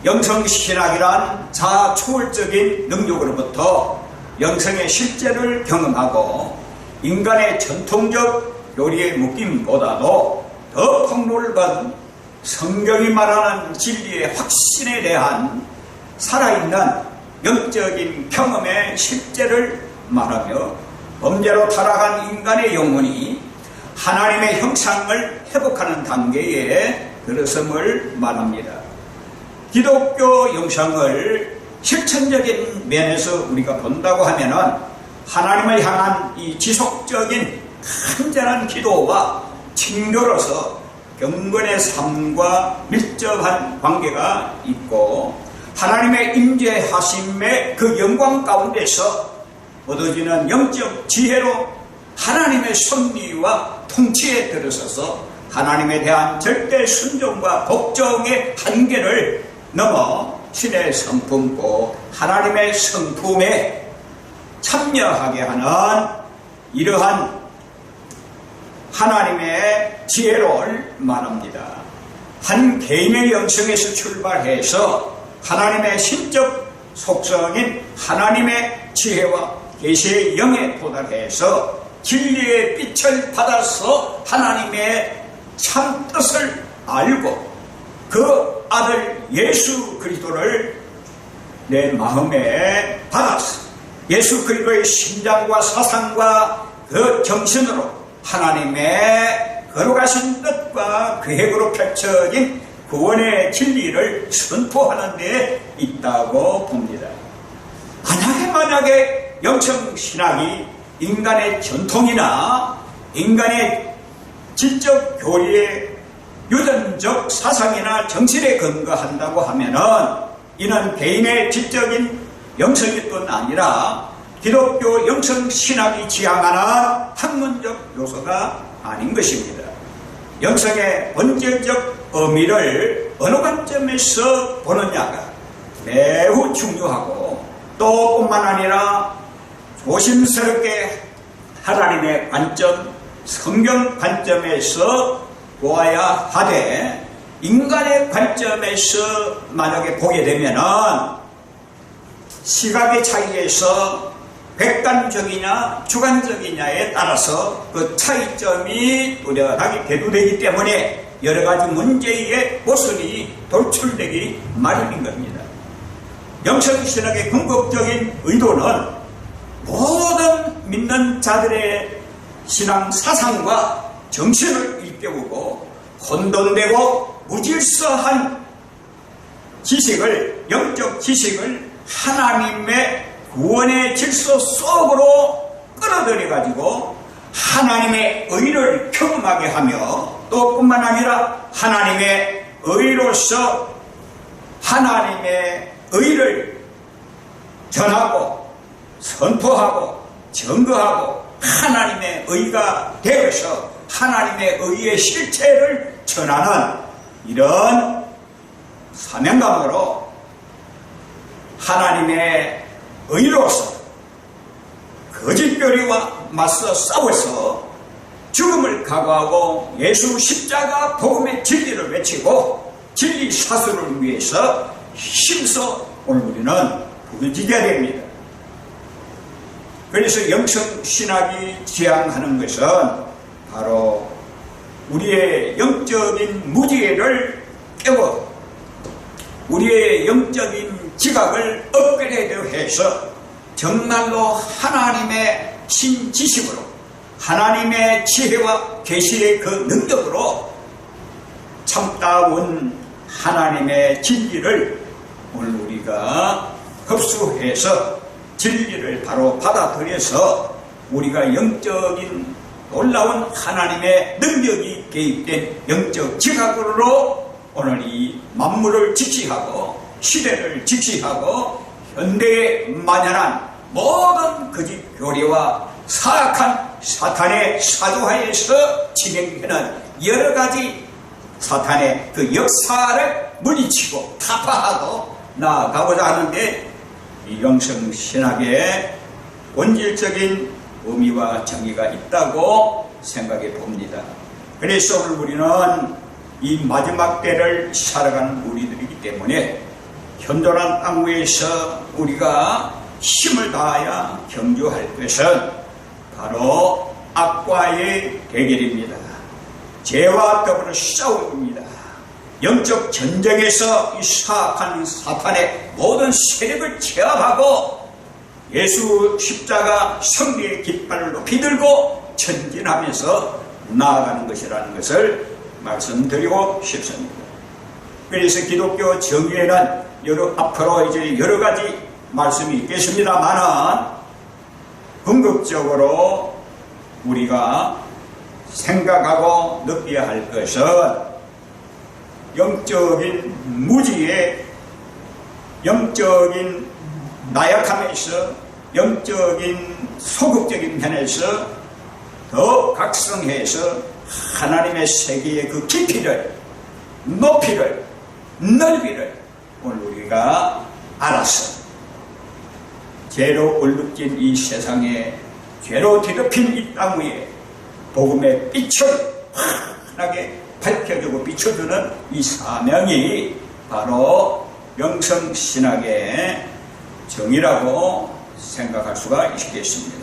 영성신학이란 자초월적인 능력으로부터 영성의 실제를 경험하고 인간의 전통적 교리의 묶임보다도 더 폭넓은 성경이 말하는 진리의 확신에 대한 살아있는 영적인 경험의 실제를 말하며 범죄로 타락한 인간의 영혼이 하나님의 형상을 회복하는 단계에 들어섬을 말합니다. 기독교 영성을 실천적인 면에서 우리가 본다고 하면은 하나님을 향한 이 지속적인 간절한 기도와 친교로서 경건의 삶과 밀접한 관계가 있고 하나님의 임재하심의 그 영광 가운데서 얻어지는 영적 지혜로 하나님의 섭리와 통치에 들어서서 하나님에 대한 절대 순종과 복종의 한계를 넘어 신의 성품고 하나님의 성품에 참여하게 하는 이러한 하나님의 지혜를 말합니다. 한 개인의 영성에서 출발해서 하나님의 신적 속성인 하나님의 지혜와 계시의 영에 도달해서 진리의 빛을 받아서 하나님의 참 뜻을 알고 그 아들 예수 그리스도를 내 마음에 받았어. 예수 그리스도의 심장과 사상과 그 정신으로 하나님의 거룩하신 뜻과 계획으로 펼쳐진 구원의 진리를 선포하는 데 있다고 봅니다. 만약에 영성신학이 인간의 전통이나 인간의 지적 교리의 유전적 사상이나 정신에 근거한다고 하면은 이는 개인의 지적인 영성일 아니라 기독교 영성신학이 지향하는 학문적 요소가 아닌 것입니다. 영성의 본질적 의미를 어느 관점에서 보느냐가 매우 중요하고 또 뿐만 아니라 조심스럽게 하나님의 관점, 성경 관점에서 보아야 하되 인간의 관점에서 만약에 보게 되면은 시각의 차이에서 객관적이냐 주관적이냐에 따라서 그 차이점이 뚜렷하게 대두되기 때문에 여러가지 문제의 모순이 돌출되기 마련인 겁니다. 영성신학의 궁극적인 의도는 모든 믿는 자들의 신앙 사상과 정신을 일깨우고 혼돈되고 무질서한 지식을, 영적 지식을 하나님의 구원의 질서 속으로 끌어들여가지고 하나님의 의를 경험하게 하며 또 뿐만 아니라 하나님의 의로서 하나님의 의를 전하고 선포하고 증거하고 하나님의 의가 되어서 하나님의 의의 실체를 전하는 이런 사명감으로 하나님의 의로서 거짓교리와 맞서 싸워서 죽음을 각오하고 예수 십자가 복음의 진리를 외치고 진리 사수를 위해서 힘써 오늘 우리는 부르짖어야 됩니다. 그래서 영성신학이 지향하는 것은 바로 우리의 영적인 무지를 깨워 우리의 영적인 지각을 업그레이드해서 정말로 하나님의 신지식으로 하나님의 지혜와 계시의 그 능력으로 참다운 하나님의 진리를 오늘 우리가 흡수해서 진리를 바로 받아들여서 우리가 영적인 놀라운 하나님의 능력이 개입된 영적 지각으로 오늘 이 만물을 직시하고 시대를 직시하고 현대에 만연한 모든 거짓 교리와 사악한 사탄의 사조하에서 진행되는 여러 가지 사탄의 그 역사를 물리치고 타파하고 나아가고자 하는데 이 영성신학의 본질적인 의미와 정의가 있다고 생각해 봅니다. 그래서 오늘 우리는 이 마지막 때를 살아가는 우리들이기 때문에 현존한 땅 위에서 우리가 힘을 다하여 경주할 것은 바로 악과의 대결입니다. 죄와 더불어 싸웁니다. 영적 전쟁에서 이 사악한 사탄의 모든 세력을 제압하고 예수 십자가 승리의 깃발을 높이 들고 전진하면서 나아가는 것이라는 것을 말씀드리고 싶습니다. 그래서 기독교 정의에는 앞으로 이제 여러 가지 말씀이 있겠습니다만은 궁극적으로 우리가 생각하고 느껴야 할 것은 영적인 무지에, 영적인 나약함에서, 영적인 소극적인 면에서 더 각성해서 하나님의 세계의 그 깊이를, 높이를, 넓이를 오늘 우리가 알아서 죄로 얼룩진 이 세상에, 죄로 뒤덮인 이 땅 위에 복음의 빛을 환하게 밝혀주고 비춰주는 이 사명이 바로 영성신학의 정의라고 생각할 수가 있겠습니다.